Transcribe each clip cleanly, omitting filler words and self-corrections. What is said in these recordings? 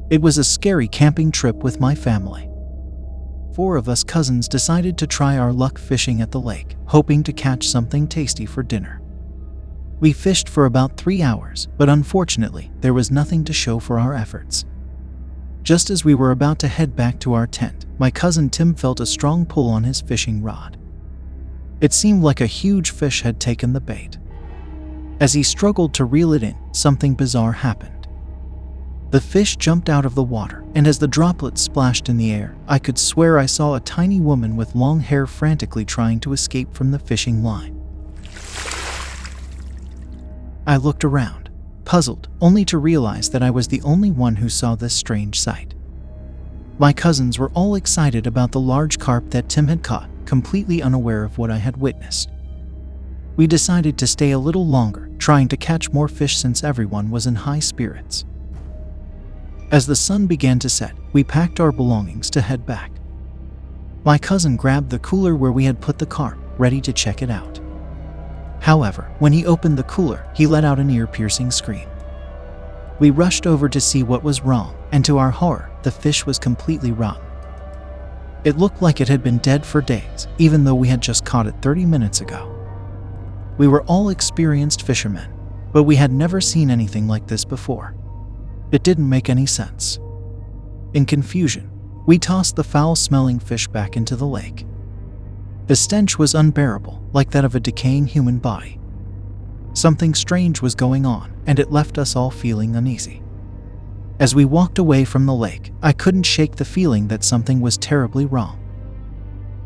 It was a scary camping trip with my family. 4 of us cousins decided to try our luck fishing at the lake, hoping to catch something tasty for dinner. We fished for about 3 hours, but unfortunately, there was nothing to show for our efforts. Just as we were about to head back to our tent, my cousin Tim felt a strong pull on his fishing rod. It seemed like a huge fish had taken the bait. As he struggled to reel it in, something bizarre happened. The fish jumped out of the water, and as the droplets splashed in the air, I could swear I saw a tiny woman with long hair frantically trying to escape from the fishing line. I looked around, puzzled, only to realize that I was the only one who saw this strange sight. My cousins were all excited about the large carp that Tim had caught, completely unaware of what I had witnessed. We decided to stay a little longer, trying to catch more fish since everyone was in high spirits. As the sun began to set, we packed our belongings to head back. My cousin grabbed the cooler where we had put the carp, ready to check it out. However, when he opened the cooler, he let out an ear-piercing scream. We rushed over to see what was wrong, and to our horror, the fish was completely rotten. It looked like it had been dead for days, even though we had just caught it 30 minutes ago. We were all experienced fishermen, but we had never seen anything like this before. It didn't make any sense. In confusion, we tossed the foul-smelling fish back into the lake. The stench was unbearable, like that of a decaying human body. Something strange was going on, and it left us all feeling uneasy. As we walked away from the lake, I couldn't shake the feeling that something was terribly wrong.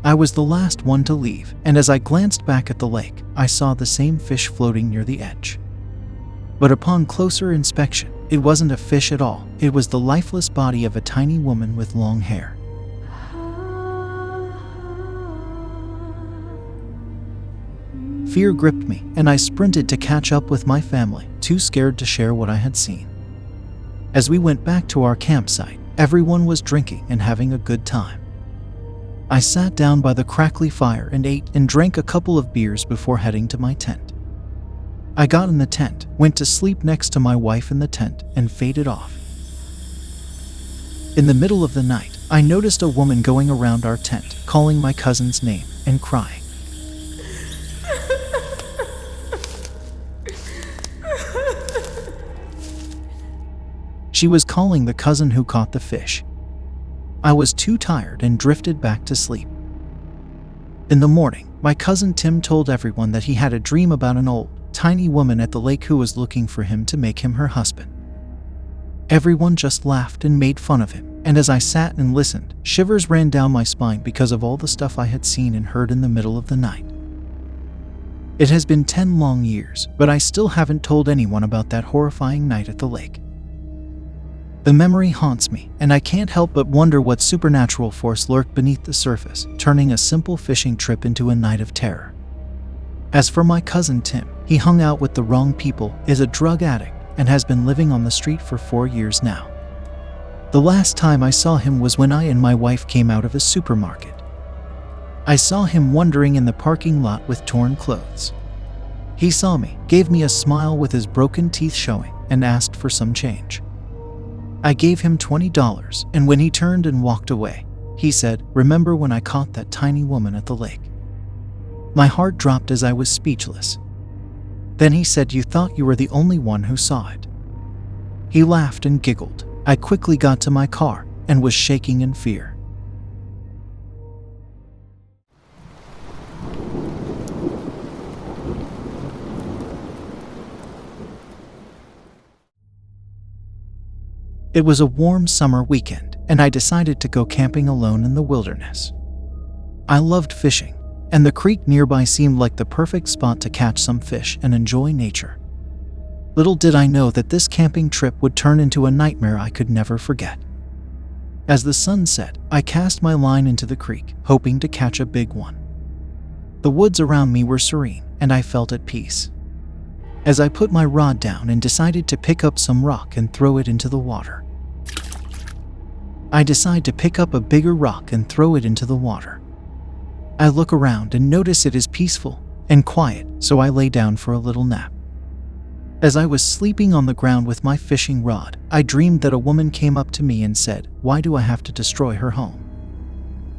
I was the last one to leave, and as I glanced back at the lake, I saw the same fish floating near the edge. But upon closer inspection, it wasn't a fish at all. It was the lifeless body of a tiny woman with long hair. Fear gripped me, and I sprinted to catch up with my family, too scared to share what I had seen. As we went back to our campsite, everyone was drinking and having a good time. I sat down by the crackly fire and ate and drank a couple of beers before heading to my tent. I got in the tent, went to sleep next to my wife in the tent, and faded off. In the middle of the night, I noticed a woman going around our tent, calling my cousin's name and crying. She was calling the cousin who caught the fish. I was too tired and drifted back to sleep. In the morning, my cousin Tim told everyone that he had a dream about an old, tiny woman at the lake who was looking for him to make him her husband. Everyone just laughed and made fun of him, and as I sat and listened, shivers ran down my spine because of all the stuff I had seen and heard in the middle of the night. It has been 10 long years, but I still haven't told anyone about that horrifying night at the lake. The memory haunts me, and I can't help but wonder what supernatural force lurked beneath the surface, turning a simple fishing trip into a night of terror. As for my cousin Tim, he hung out with the wrong people, is a drug addict, and has been living on the street for 4 years now. The last time I saw him was when I and my wife came out of a supermarket. I saw him wandering in the parking lot with torn clothes. He saw me, gave me a smile with his broken teeth showing, and asked for some change. I gave him $20, and when he turned and walked away, he said, "Remember when I caught that tiny woman at the lake?" My heart dropped as I was speechless. Then he said, "You thought you were the only one who saw it." He laughed and giggled. I quickly got to my car and was shaking in fear. It was a warm summer weekend, and I decided to go camping alone in the wilderness. I loved fishing, and the creek nearby seemed like the perfect spot to catch some fish and enjoy nature. Little did I know that this camping trip would turn into a nightmare I could never forget. As the sun set, I cast my line into the creek, hoping to catch a big one. The woods around me were serene, and I felt at peace. As I put my rod down and decided to pick up some rock and throw it into the water. I decide to pick up a bigger rock and throw it into the water. I look around and notice it is peaceful and quiet, so I lay down for a little nap. As I was sleeping on the ground with my fishing rod, I dreamed that a woman came up to me and said, "Why do I have to destroy her home?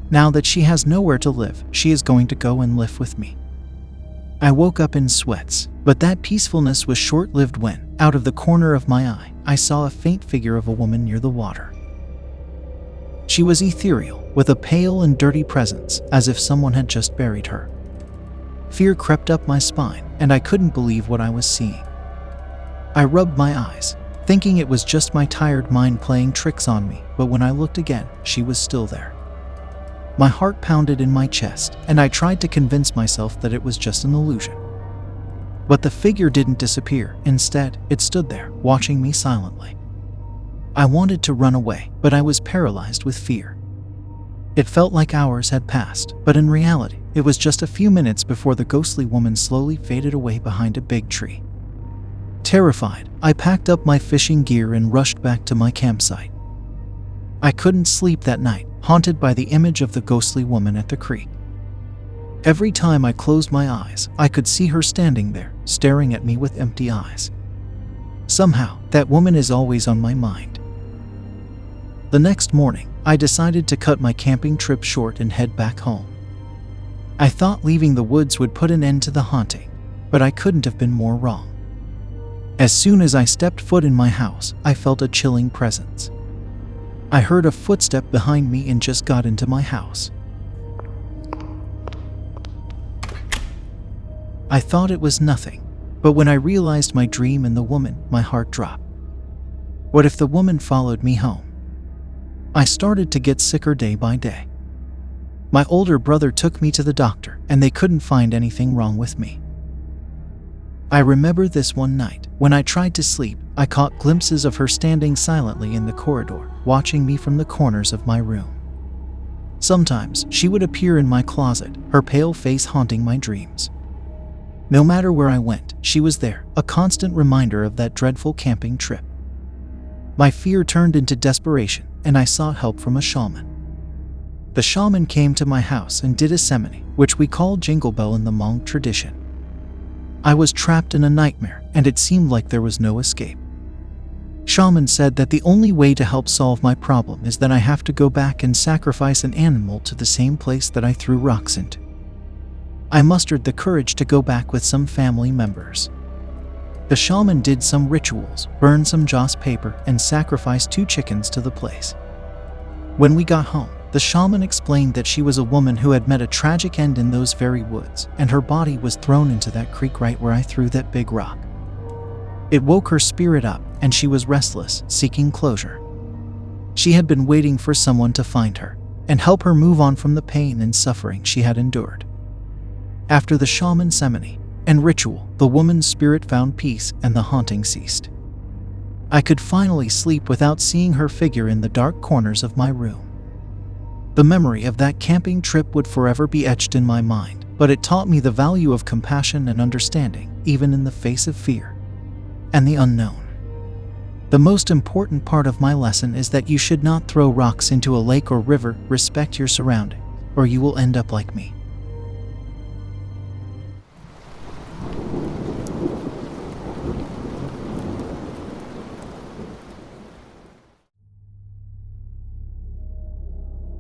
Now that she has nowhere to live, she is going to go and live with me." I woke up in sweats, but that peacefulness was short-lived when, out of the corner of my eye, I saw a faint figure of a woman near the water. She was ethereal, with a pale and dirty presence, as if someone had just buried her. Fear crept up my spine, and I couldn't believe what I was seeing. I rubbed my eyes, thinking it was just my tired mind playing tricks on me, but when I looked again, she was still there. My heart pounded in my chest, and I tried to convince myself that it was just an illusion. But the figure didn't disappear. Instead, it stood there, watching me silently. I wanted to run away, but I was paralyzed with fear. It felt like hours had passed, but in reality, it was just a few minutes before the ghostly woman slowly faded away behind a big tree. Terrified, I packed up my fishing gear and rushed back to my campsite. I couldn't sleep that night, haunted by the image of the ghostly woman at the creek. Every time I closed my eyes, I could see her standing there, staring at me with empty eyes. Somehow, that woman is always on my mind. The next morning, I decided to cut my camping trip short and head back home. I thought leaving the woods would put an end to the haunting, but I couldn't have been more wrong. As soon as I stepped foot in my house, I felt a chilling presence. I heard a footstep behind me and just got into my house. I thought it was nothing, but when I realized my dream and the woman, my heart dropped. What if the woman followed me home? I started to get sicker day by day. My older brother took me to the doctor, and they couldn't find anything wrong with me. I remember this one night, when I tried to sleep, I caught glimpses of her standing silently in the corridor, watching me from the corners of my room. Sometimes she would appear in my closet, her pale face haunting my dreams. No matter where I went, she was there, a constant reminder of that dreadful camping trip. My fear turned into desperation, and I sought help from a shaman. The shaman came to my house and did a ceremony, which we call Jingle Bell in the Hmong tradition. I was trapped in a nightmare, and it seemed like there was no escape. Shaman said that the only way to help solve my problem is that I have to go back and sacrifice an animal to the same place that I threw rocks into. I mustered the courage to go back with some family members. The shaman did some rituals, burned some joss paper, and sacrificed 2 chickens to the place. When we got home, the shaman explained that she was a woman who had met a tragic end in those very woods, and her body was thrown into that creek right where I threw that big rock. It woke her spirit up, and she was restless, seeking closure. She had been waiting for someone to find her and help her move on from the pain and suffering she had endured. After the shaman ceremony and ritual, the woman's spirit found peace and the haunting ceased. I could finally sleep without seeing her figure in the dark corners of my room. The memory of that camping trip would forever be etched in my mind, but it taught me the value of compassion and understanding, even in the face of fear and the unknown. The most important part of my lesson is that you should not throw rocks into a lake or river. Respect your surroundings, or you will end up like me.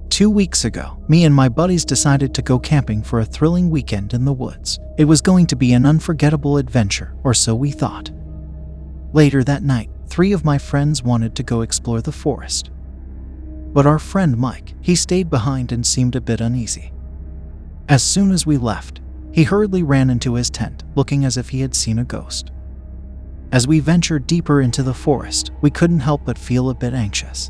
Two weeks ago, me and my buddies decided to go camping for a thrilling weekend in the woods. It was going to be an unforgettable adventure, or so we thought. Later that night, 3 of my friends wanted to go explore the forest. But our friend Mike, he stayed behind and seemed a bit uneasy. As soon as we left, he hurriedly ran into his tent, looking as if he had seen a ghost. As we ventured deeper into the forest, we couldn't help but feel a bit anxious.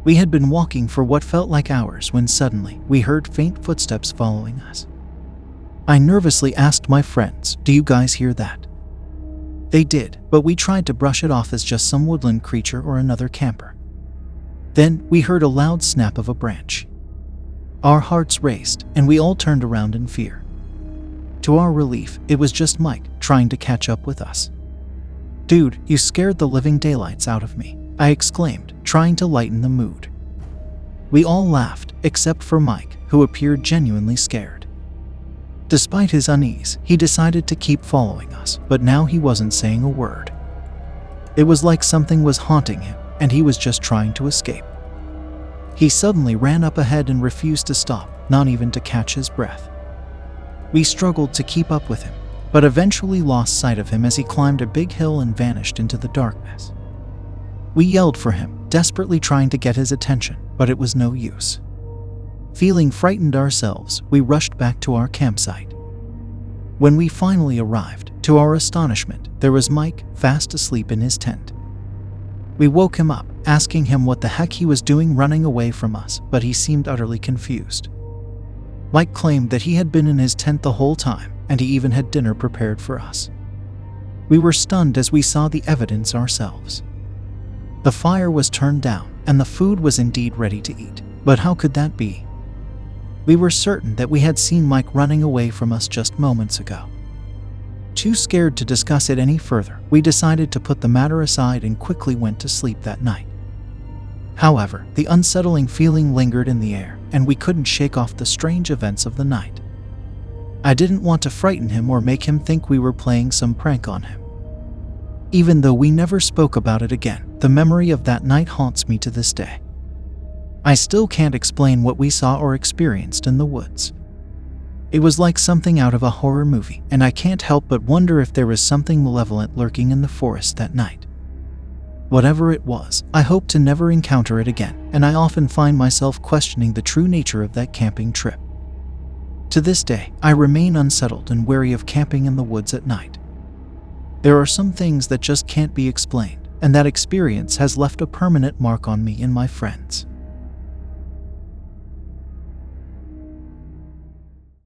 We had been walking for what felt like hours when suddenly we heard faint footsteps following us. I nervously asked my friends, "Do you guys hear that?" They did, but we tried to brush it off as just some woodland creature or another camper. Then we heard a loud snap of a branch. Our hearts raced, and we all turned around in fear. To our relief, it was just Mike trying to catch up with us. "Dude, you scared the living daylights out of me," I exclaimed, trying to lighten the mood. We all laughed, except for Mike, who appeared genuinely scared. Despite his unease, he decided to keep following us, but now he wasn't saying a word. It was like something was haunting him, and he was just trying to escape. He suddenly ran up ahead and refused to stop, not even to catch his breath. We struggled to keep up with him, but eventually lost sight of him as he climbed a big hill and vanished into the darkness. We yelled for him, desperately trying to get his attention, but it was no use. Feeling frightened ourselves, we rushed back to our campsite. When we finally arrived, to our astonishment, there was Mike, fast asleep in his tent. We woke him up, asking him what the heck he was doing running away from us, but he seemed utterly confused. Mike claimed that he had been in his tent the whole time, and he even had dinner prepared for us. We were stunned as we saw the evidence ourselves. The fire was turned down, and the food was indeed ready to eat. But how could that be? We were certain that we had seen Mike running away from us just moments ago. Too scared to discuss it any further, we decided to put the matter aside and quickly went to sleep that night. However, the unsettling feeling lingered in the air, and we couldn't shake off the strange events of the night. I didn't want to frighten him or make him think we were playing some prank on him. Even though we never spoke about it again, the memory of that night haunts me to this day. I still can't explain what we saw or experienced in the woods. It was like something out of a horror movie, and I can't help but wonder if there was something malevolent lurking in the forest that night. Whatever it was, I hope to never encounter it again, and I often find myself questioning the true nature of that camping trip. To this day, I remain unsettled and wary of camping in the woods at night. There are some things that just can't be explained, and that experience has left a permanent mark on me and my friends.